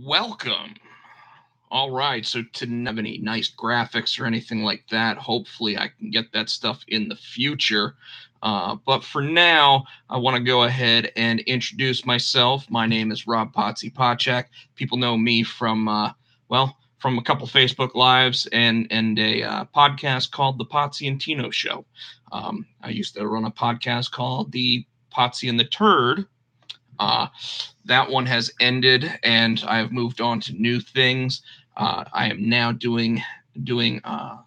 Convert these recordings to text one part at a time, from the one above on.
Welcome. All right. So to not have any nice graphics or anything like that. Hopefully, I can get that stuff in the future. But for now, I want to go ahead and introduce myself. My name is Rob Potsy Pochak. People know me from from a couple Facebook lives and a podcast called The Potsy and Tino Show. I used to run a podcast called The Potsy and the Turd. Uh, that one has ended, and I have moved on to new things. I am now doing the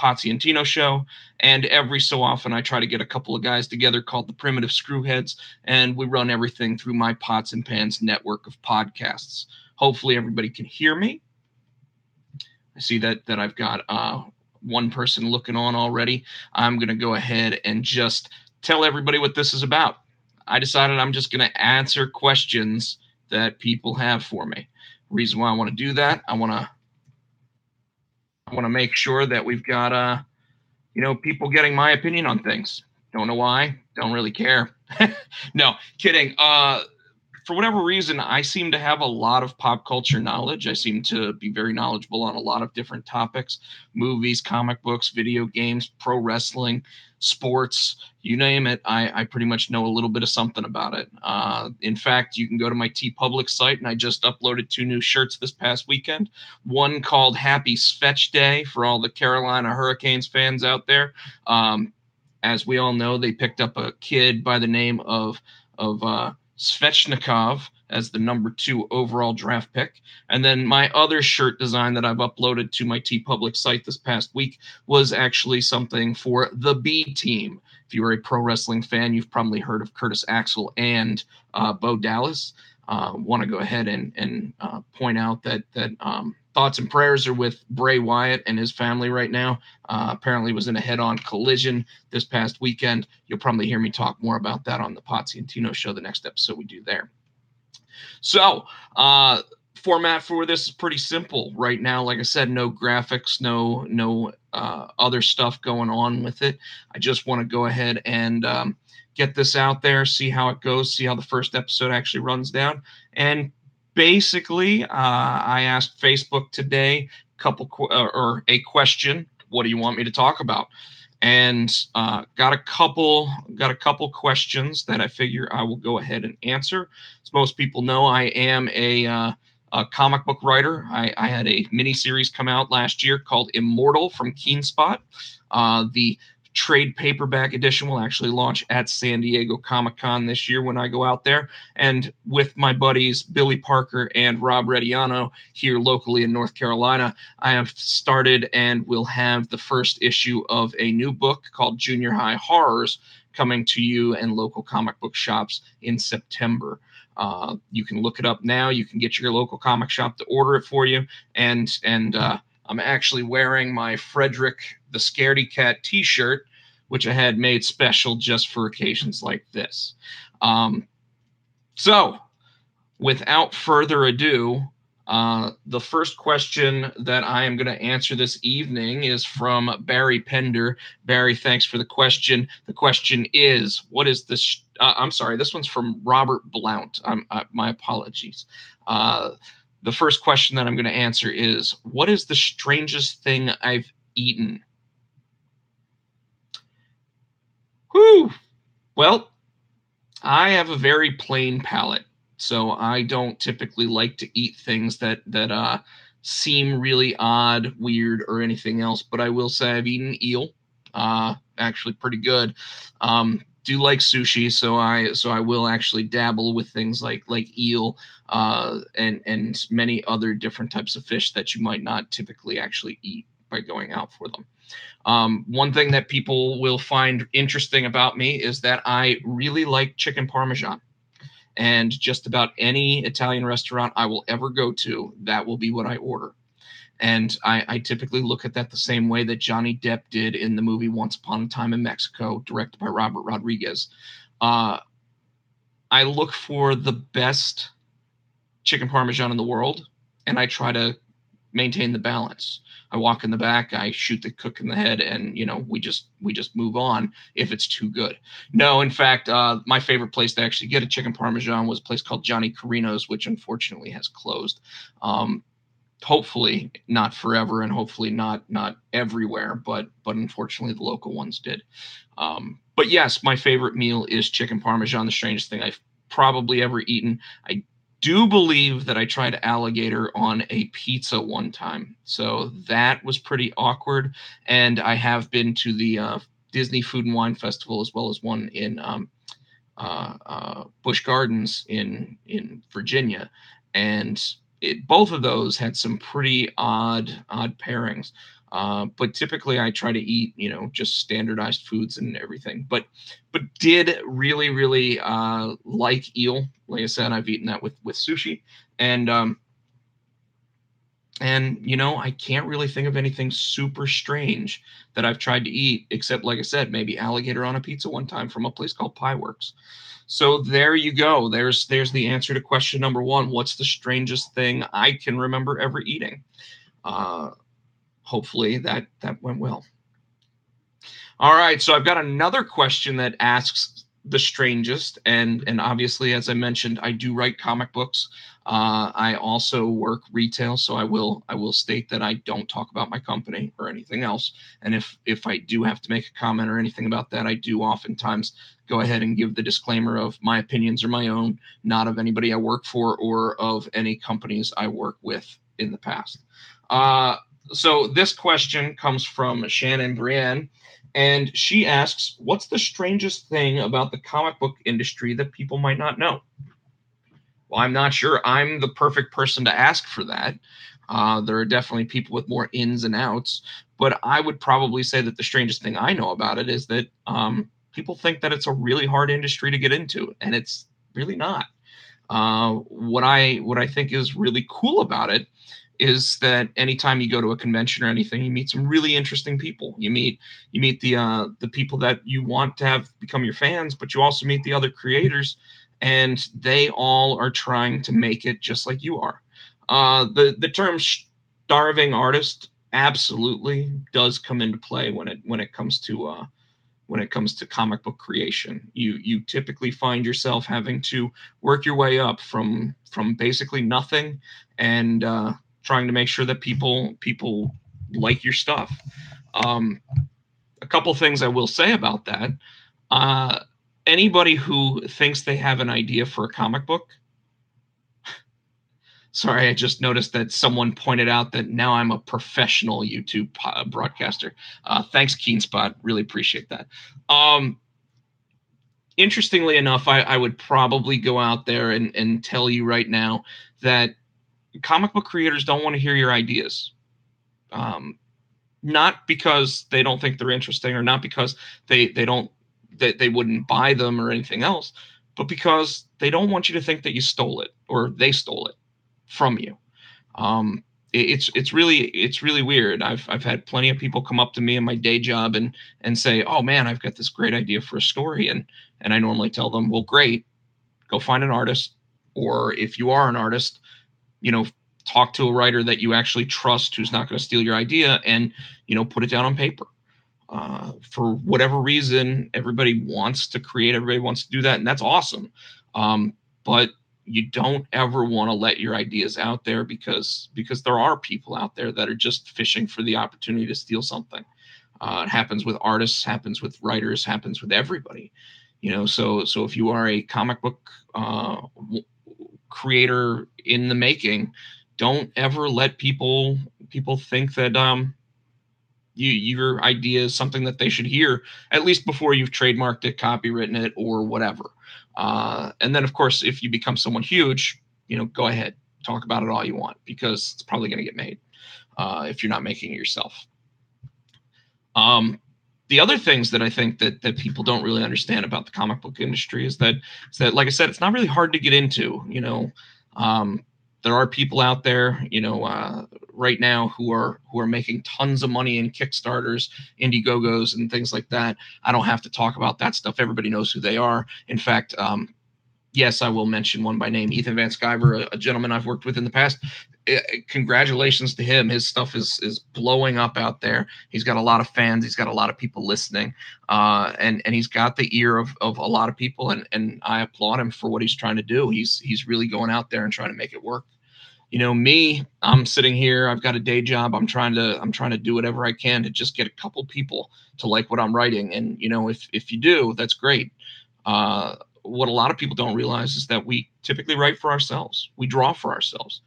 Potsy and Tino show, and every so often I try to get a couple of guys together called the Primitive Screwheads, and we run everything through my Pots and Pans network of podcasts. Hopefully, everybody can hear me. I see that I've got one person looking on already. I'm going to go ahead and just tell everybody what this is about. I decided I'm just going to answer questions that people have for me. Reason why I want to do that, I want to make sure that we've got people getting my opinion on things. Don't know why, don't really care. No, kidding. For whatever reason, I seem to have a lot of pop culture knowledge. I seem to be very knowledgeable on a lot of different topics: movies, comic books, video games, pro wrestling, sports, you name it. I pretty much know a little bit of something about it. In fact, you can go to my TeePublic site, and I just uploaded 2 new shirts this past weekend. One called Happy Svetch Day for all the Carolina Hurricanes fans out there. As we all know, they picked up a kid by the name of Svechnikov as the number 2 overall draft pick. And then my other shirt design that I've uploaded to my TeePublic site this past week was actually something for the B team. If you are a pro wrestling fan, you've probably heard of Curtis Axel and Bo Dallas. Want to go ahead and point out that thoughts and prayers are with Bray Wyatt and his family right now. Apparently was in a head-on collision this past weekend. You'll probably hear me talk more about that on the Potsy and Tino show, the next episode we do there. So, format for this is pretty simple right now. Like I said, no graphics, no other stuff going on with it. I just want to go ahead and get this out there, see how it goes, see how the first episode actually runs down. And basically, I asked Facebook today a question: what do you want me to talk about? And got a couple questions that I figure I will go ahead and answer. As most people know, I am a comic book writer. I had a mini series come out last year called Immortal from Keenspot. The trade paperback edition will actually launch at San Diego Comic-Con this year when I go out there. And with my buddies Billy Parker and Rob Rediano here locally in North Carolina, I have started and will have the first issue of a new book called Junior High Horrors coming to you and local comic book shops in September. You can look it up now. You can get your local comic shop to order it for you. And I'm actually wearing my Frederick the Scaredy Cat t-shirt, which I had made special just for occasions like this. So, without further ado, the first question that I am going to answer this evening is from Barry Pender. Barry, thanks for the question. The question is, what is this? I'm sorry, this one's from Robert Blount. My apologies. The first question that I'm going to answer is, what is the strangest thing I've eaten? Whew. Well, I have a very plain palate, so I don't typically like to eat things that seem really odd, weird, or anything else. But I will say I've eaten eel, actually pretty good. Do like sushi, so I will actually dabble with things like eel, and many other different types of fish that you might not typically actually eat by going out for them. One thing that people will find interesting about me is that I really like chicken parmesan. And just about any Italian restaurant I will ever go to, that will be what I order. And I typically look at that the same way that Johnny Depp did in the movie Once Upon a Time in Mexico, directed by Robert Rodriguez. I look for the best chicken parmesan in the world, and I try to maintain the balance. I walk in the back, I shoot the cook in the head, and we just move on if it's too good. No, in fact, my favorite place to actually get a chicken parmesan was a place called Johnny Carino's, which unfortunately has closed. Hopefully not forever, and hopefully not everywhere, but unfortunately the local ones did. But yes, my favorite meal is chicken parmesan, the strangest thing I've probably ever eaten. I do believe that I tried alligator on a pizza one time, so that was pretty awkward. And I have been to the Disney Food and Wine Festival, as well as one in Busch Gardens in Virginia, and both of those had some pretty odd pairings. But typically I try to eat, just standardized foods and everything. But did really, really like eel. Like I said, I've eaten that with sushi. And I can't really think of anything super strange that I've tried to eat, except, like I said, maybe alligator on a pizza one time from a place called Pie Works. So there you go. There's the answer to question number one. What's the strangest thing I can remember ever eating? Hopefully that went well. All right, so I've got another question that asks the strangest, and obviously, as I mentioned, I do write comic books. I also work retail, so I will state that I don't talk about my company or anything else. And if I do have to make a comment or anything about that, I do oftentimes go ahead and give the disclaimer of my opinions are my own, not of anybody I work for or of any companies I work with in the past. So this question comes from Shannon Brienne, and she asks, what's the strangest thing about the comic book industry that people might not know? Well, I'm not sure I'm the perfect person to ask for that. There are definitely people with more ins and outs, but I would probably say that the strangest thing I know about it is that people think that it's a really hard industry to get into, and it's really not. What I think is really cool about it is that anytime you go to a convention or anything, you meet some really interesting people. You meet the people that you want to have become your fans, but you also meet the other creators, and they all are trying to make it just like you are. The term starving artist absolutely does come into play when it comes to comic book creation. You typically find yourself having to work your way up from basically nothing, and trying to make sure that people like your stuff. A couple things I will say about that. Anybody who thinks they have an idea for a comic book, sorry, I just noticed that someone pointed out that now I'm a professional YouTube broadcaster. Thanks, Keenspot. Really appreciate that. Interestingly enough, I would probably go out there and tell you right now that comic book creators don't want to hear your ideas. Not because they don't think they're interesting, or not because they wouldn't buy them or anything else, but because they don't want you to think that you stole it or they stole it from you. It's really weird. I've had plenty of people come up to me in my day job and say, "Oh man, I've got this great idea for a story," and I normally tell them, "Well, great, go find an artist, or if you are an artist, talk to a writer that you actually trust who's not going to steal your idea, and put it down on paper." For whatever reason, everybody wants to create, everybody wants to do that, and that's awesome. But you don't ever want to let your ideas out there, because there are people out there that are just fishing for the opportunity to steal something. It happens with artists, happens with writers, happens with everybody. So if you are a comic book creator in the making, don't ever let people think that your idea is something that they should hear, at least before you've trademarked it, copywritten it, or whatever. And then, of course, if you become someone huge, go ahead, talk about it all you want, because it's probably going to get made if you're not making it yourself. The other things that I think that people don't really understand about the comic book industry is that, like I said, it's not really hard to get into. There are people out there, right now who are making tons of money in Kickstarters, Indiegogos, and things like that. I don't have to talk about that stuff. Everybody knows who they are. In fact, yes, I will mention one by name, Ethan Van Sciver, a gentleman I've worked with in the past. congratulations to him. His stuff is blowing up out there. He's got a lot of fans. He's got a lot of people listening, and he's got the ear of a lot of people. And I applaud him for what he's trying to do. He's really going out there and trying to make it work. Me, I'm sitting here. I've got a day job. I'm trying to do whatever I can to just get a couple people to like what I'm writing. And if you do, that's great. What a lot of people don't realize is that we typically write for ourselves. We draw for ourselves.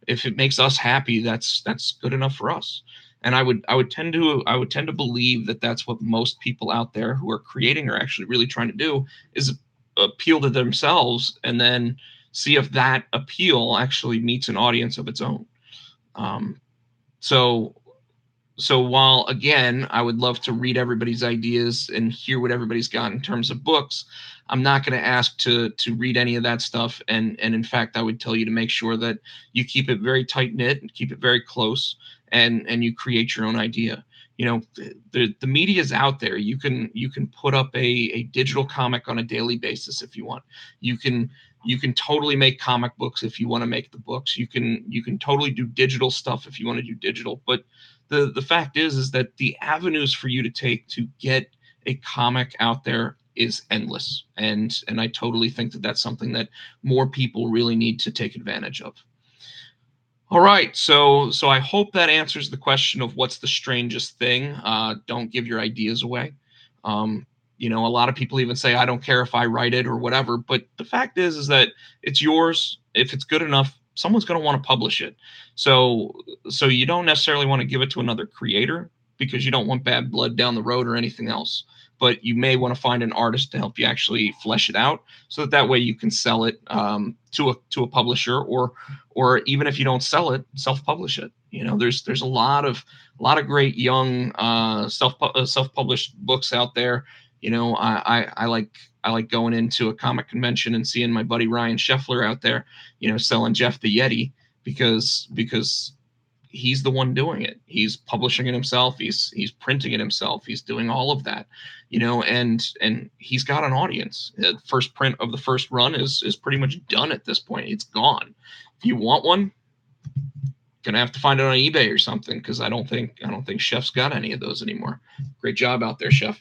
If it makes us happy, that's good enough for us. And I would tend to believe that that's what most people out there who are creating are actually really trying to do, is appeal to themselves and then see if that appeal actually meets an audience of its own. Um, so so while again I would love to read everybody's ideas and hear what everybody's got in terms of books, I'm not going to ask to read any of that stuff. And in fact, I would tell you to make sure that you keep it very tight knit and keep it very close, and you create your own idea. The media is out there. You can put up a digital comic on a daily basis if you want. You can totally make comic books if you want to make the books. You can totally do digital stuff if you want to do digital. But the fact is that the avenues for you to take to get a comic out there is endless, and I totally think that that's something that more people really need to take advantage of. All right, so I hope that answers the question of what's the strangest thing. Don't give your ideas away. A lot of people even say I don't care if I write it or whatever, but the fact is that it's yours. If it's good enough, someone's going to want to publish it. So you don't necessarily want to give it to another creator because you don't want bad blood down the road or anything else. But you may want to find an artist to help you actually flesh it out, so that way you can sell it to a publisher, or even if you don't sell it, self-publish it. There's a lot of great young self-published books out there. I like going into a comic convention and seeing my buddy Ryan Scheffler out there, selling Jeff the Yeti, because he's the one doing it. He's publishing it himself. He's printing it himself. He's doing all of that, and he's got an audience. The first print of the first run is pretty much done at this point. It's gone. If you want one, gonna have to find it on eBay or something, because I don't think Chef's got any of those anymore. Great job out there, Chef.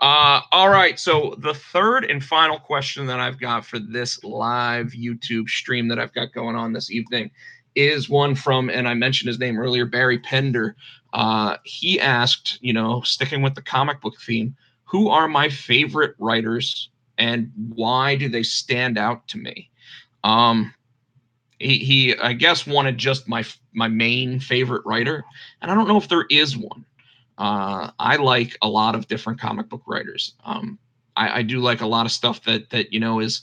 All right, so the third and final question that I've got for this live YouTube stream that I've got going on this evening is one from, and I mentioned his name earlier, Barry Pender. He asked, sticking with the comic book theme, who are my favorite writers and why do they stand out to me? He I guess wanted just my main favorite writer, and I don't know if there is one. I like a lot of different comic book writers. I do like a lot of stuff that is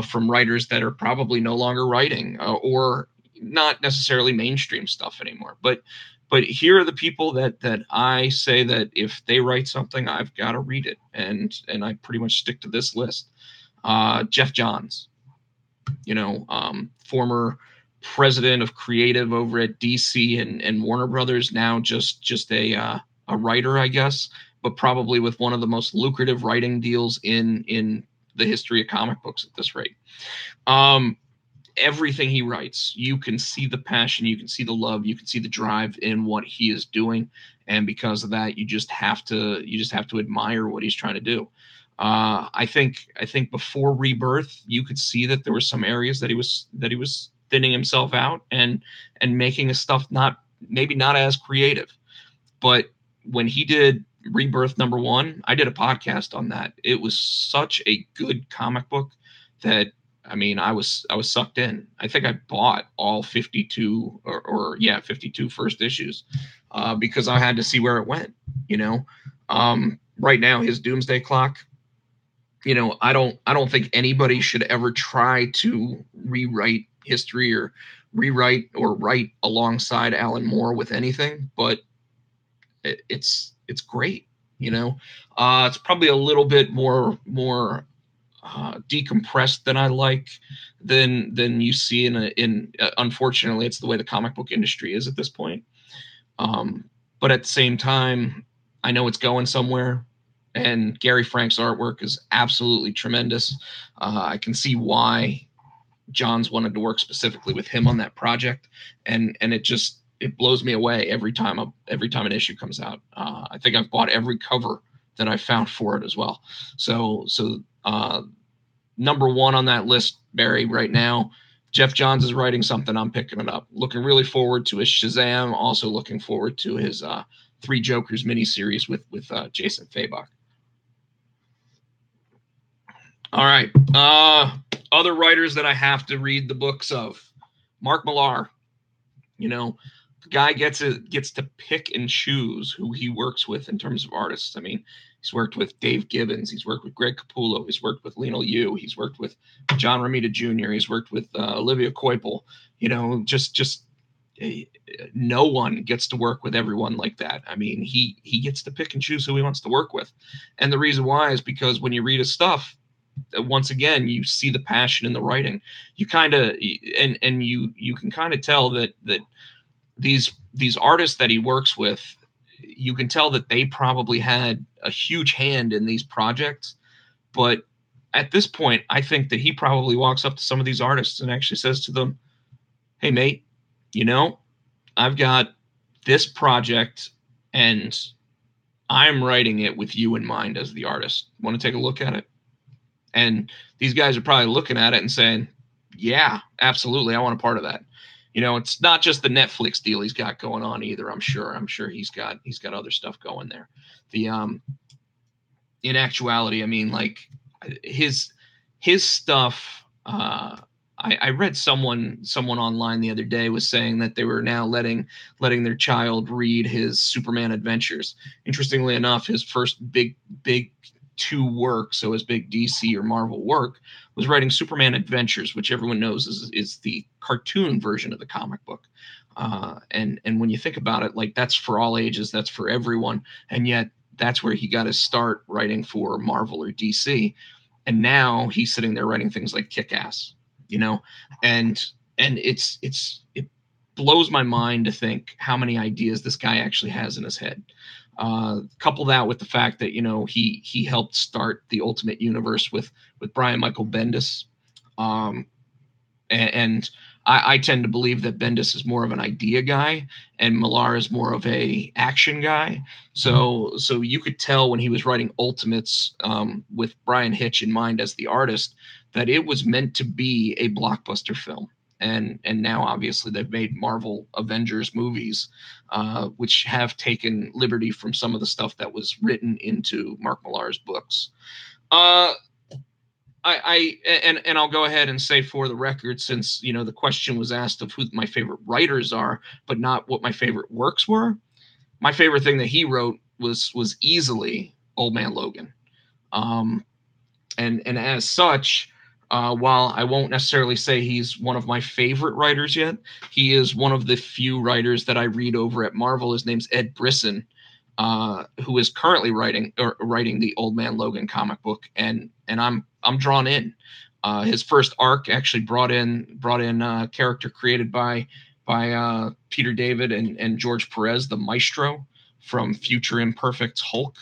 from writers that are probably no longer writing, or not necessarily mainstream stuff anymore. But here are the people that I say that if they write something, I've got to read it, and I pretty much stick to this list. Geoff Johns, former president of creative over at DC and Warner Brothers, now just a writer, I guess, but probably with one of the most lucrative writing deals in the history of comic books at this rate. Everything he writes, you can see the passion, you can see the love, you can see the drive in what he is doing, and because of that, you just have to admire what he's trying to do. I think before Rebirth, you could see that there were some areas that he was thinning himself out and making his stuff maybe not as creative. But when he did Rebirth #1, I did a podcast on that. It was such a good comic book that, I was sucked in. I think I bought all 52 or 52 first issues because I had to see where it went. Right now, his Doomsday Clock, I don't think anybody should ever try to rewrite history or rewrite or write alongside Alan Moore with anything, but it's great. It's probably a little bit more decompressed than I like than you see in unfortunately, it's the way the comic book industry is at this point. But at the same time, I know it's going somewhere. And Gary Frank's artwork is absolutely tremendous. I can see why Johns wanted to work specifically with him on that project, and it blows me away every time an issue comes out. I think I've bought every cover that I found for it as well. So number one on that list, Barry, right now, Geoff Johns is writing something. I'm picking it up. Looking really forward to his Shazam. Also looking forward to his Three Jokers miniseries with Jason Fabok. All right. Other writers that I have to read the books of. Mark Millar. You know, the guy gets to pick and choose who he works with in terms of artists. I mean, he's worked with Dave Gibbons. He's worked with Greg Capullo. He's worked with Lionel Yu. He's worked with John Romita Jr. He's worked with Olivia Coipel. You know, just no one gets to work with everyone like that. I mean, he gets to pick and choose who he wants to work with. And the reason why is because when you read his stuff, once again, you see the passion in the writing. You kind of and you can kind of tell that these artists that he works with, you can tell that they probably had a huge hand in these projects. But at this point, I think that he probably walks up to some of these artists and actually says to them, "Hey, mate, you know, I've got this project and I'm writing it with you in mind as the artist. Want to take a look at it?" And these guys are probably looking at it and saying, "Yeah, absolutely. I want a part of that." You know, it's not just the Netflix deal he's got going on either. I'm sure he's got other stuff going there. The in actuality, I mean, like his stuff. I read someone online the other day was saying that they were now letting their child read his Superman adventures. Interestingly enough, his first big two work, so his big DC or Marvel work, was writing Superman Adventures, which everyone knows is the cartoon version of the comic book. And when you think about it, like that's for all ages, that's for everyone, and yet that's where he got his start writing for Marvel or DC. And now he's sitting there writing things like Kick-Ass, you know, and it blows my mind to think how many ideas this guy actually has in his head. Couple that with the fact that, you know, he helped start the Ultimate Universe with Brian Michael Bendis, and I tend to believe that Bendis is more of an idea guy and Millar is more of a action guy. So you could tell when he was writing Ultimates with Brian Hitch in mind as the artist that it was meant to be a blockbuster film. And now obviously they've made Marvel Avengers movies, which have taken liberty from some of the stuff that was written into Mark Millar's books. I'll go ahead and say for the record, since you know the question was asked of who my favorite writers are, but not what my favorite works were. My favorite thing that he wrote was easily Old Man Logan, and as such. While I won't necessarily say he's one of my favorite writers yet, he is one of the few writers that I read over at Marvel. His name's Ed Brisson, who is currently writing the Old Man Logan comic book, and I'm drawn in. His first arc actually brought in a character created by Peter David and George Perez, the Maestro from Future Imperfect's Hulk.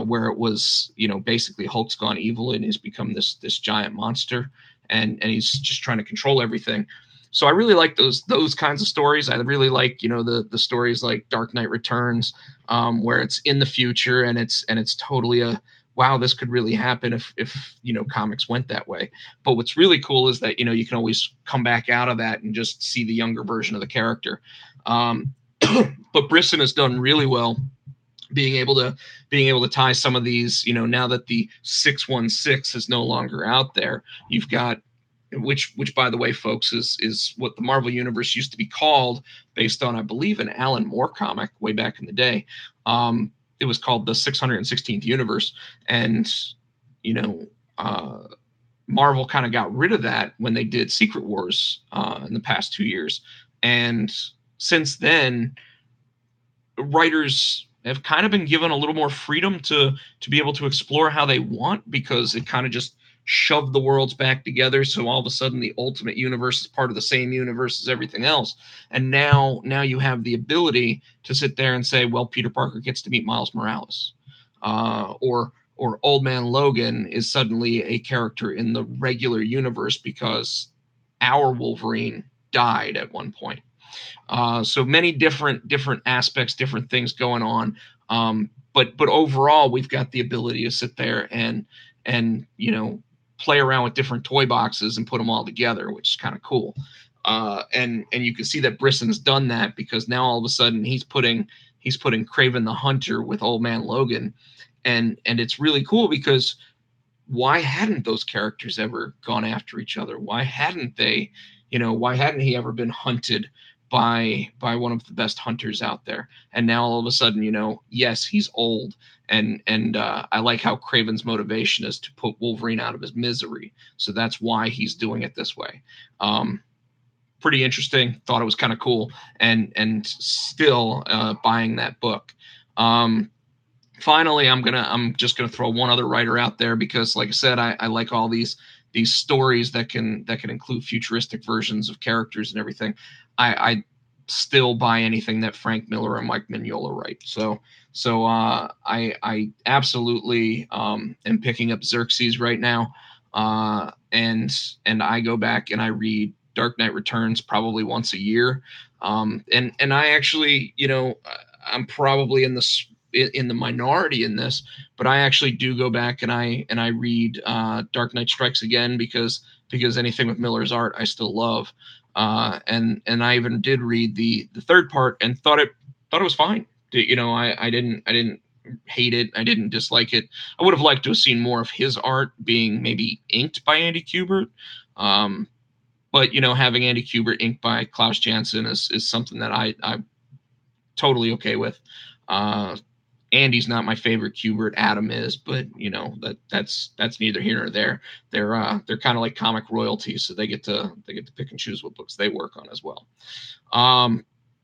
Where it was, you know, basically Hulk's gone evil and he's become this giant monster, and he's just trying to control everything. So I really like those kinds of stories. I really like, you know, the stories like Dark Knight Returns, where it's in the future and it's totally a wow, this could really happen if you know comics went that way. But what's really cool is that, you know, you can always come back out of that and just see the younger version of the character. But Brisson has done really well being able to tie some of these, you know, now that the 616 is no longer out there, you've got, which by the way, folks, is what the Marvel Universe used to be called, based on, I believe, an Alan Moore comic way back in the day. It was called the 616th Universe, and you know, Marvel kind of got rid of that when they did Secret Wars in the past 2 years, and since then, writers have kind of been given a little more freedom to be able to explore how they want, because it kind of just shoved the worlds back together. So all of a sudden the Ultimate Universe is part of the same universe as everything else. And now you have the ability to sit there and say, well, Peter Parker gets to meet Miles Morales, or Old Man Logan is suddenly a character in the regular universe because our Wolverine died at one point. So many different aspects, different things going on. But overall, we've got the ability to sit there and play around with different toy boxes and put them all together, which is kind of cool. And you can see that Brisson's done that, because now all of a sudden he's putting Kraven the Hunter with Old Man Logan, and it's really cool, because why hadn't those characters ever gone after each other? Why hadn't they, why hadn't he ever been hunted by one of the best hunters out there? And now all of a sudden, yes, he's old, and I like how Kraven's motivation is to put Wolverine out of his misery. So that's why he's doing it this way. Pretty interesting. Thought it was kind of cool, and still buying that book. Finally, I'm just gonna throw one other writer out there, because, like I said, I like all these stories that can include futuristic versions of characters and everything. I still buy anything that Frank Miller and Mike Mignola write. So I absolutely am picking up Xerxes right now, and I go back and I read Dark Knight Returns probably once a year, and I actually, I'm probably in the minority in this, but I actually do go back and I read Dark Knight Strikes Again, because anything with Miller's art I still love, and I even did read the third part and thought it was fine. I didn't hate it. I didn't dislike it. I would have liked to have seen more of his art being maybe inked by Andy Kubert. But having Andy Kubert inked by Klaus Janson is something that I'm totally okay with. Andy's not my favorite Kubert. Adam is, but that's neither here nor there. They're kind of like comic royalties, so they get to pick and choose what books they work on as well.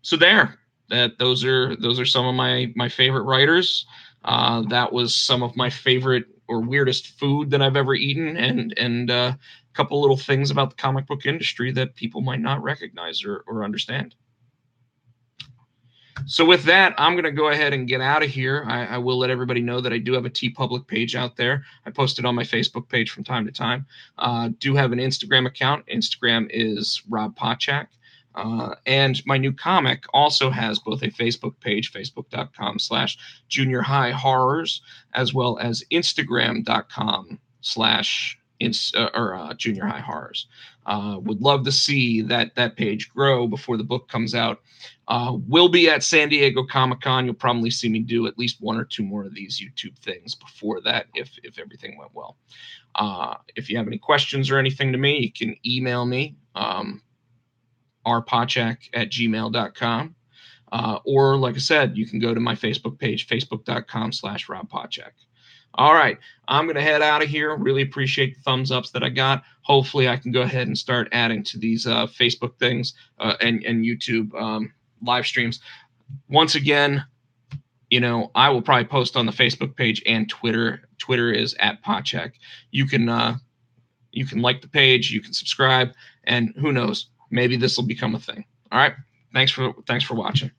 So those are some of my favorite writers. That was some of my favorite or weirdest food that I've ever eaten, and a couple little things about the comic book industry that people might not recognize or understand. So with that, I'm going to go ahead and get out of here. I will let everybody know that I do have a TeePublic page out there. I post it on my Facebook page from time to time. Do have an Instagram account. Instagram is Rob Pochak. And my new comic also has both a Facebook page, facebook.com/Junior High Horrors, as well as Instagram.com/Junior High Horrors. Would love to see that page grow before the book comes out. Will be at San Diego Comic-Con. You'll probably see me do at least one or two more of these YouTube things before that, if everything went well. If you have any questions or anything to me, you can email me, rpochak@gmail.com. Or, like I said, you can go to my Facebook page, facebook.com/Rob Pochak. All right, I'm going to head out of here. Really appreciate the thumbs ups that I got. Hopefully, I can go ahead and start adding to these Facebook things and YouTube live streams. Once again, I will probably post on the Facebook page and Twitter. Twitter is @Pochak. You can like the page, you can subscribe, and who knows, maybe this will become a thing. All right, thanks for watching.